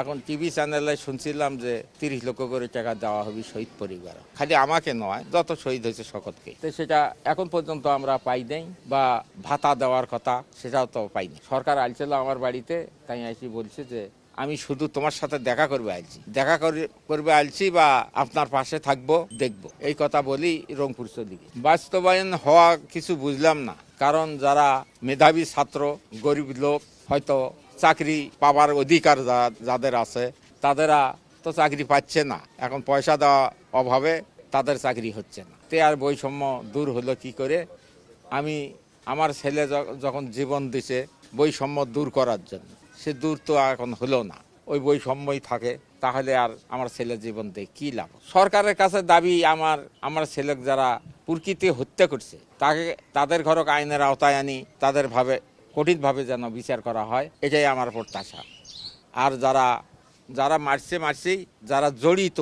এখন টিভি চ্যানেলে শুনছিলাম যে 30 লক্ষ করে টাকা দেওয়া হবে শহীদ পরিবার, খালি আমাকে নয় যত শহীদ হয়েছে সকলকে। তো সেটা এখন পর্যন্ত আমরা পাই নাই, বা ভাতা দেওয়ার কথা সেটাও তো পাইনি। সরকার আইছিল আমার বাড়িতে, তাই আইসি বলছে যে আমি শুধু তোমার সাথে দেখা করবে আইছি, করবে আইছি, বা আপনার পাশে থাকবো, দেখবো, এই কথা বলি রংপুর চলে গেছি। বাস্তবায়ন হওয়া কিছু বুঝলাম না, কারণ যারা মেধাবী ছাত্র, গরিব লোক, হয়তো চাকরি পাওয়ার অধিকার যাদের আছে তাদেরা তো চাকরি পাচ্ছে না, এখন পয়সা দেওয়া অভাবে তাদের চাকরি হচ্ছে না। তে আর বৈষম্য দূর হলো কি করে? আমার ছেলে যখন জীবন দিছে বৈষম্য দূর করার জন্য, সে দূর তো এখন হলো না, ওই বৈষম্যই থাকে, তাহলে আর আমার ছেলের জীবন দিয়ে কী লাভ? সরকারের কাছে দাবি আমার ছেলে যারা প্রকৃতি হত্যা করছে তাদের ঘরক আইনের আওতায় আনি, তাদের কঠিনভাবে যেন বিচার করা হয়, এটাই আমার প্রত্যাশা। আর যারা মারছেই, যারা জড়িত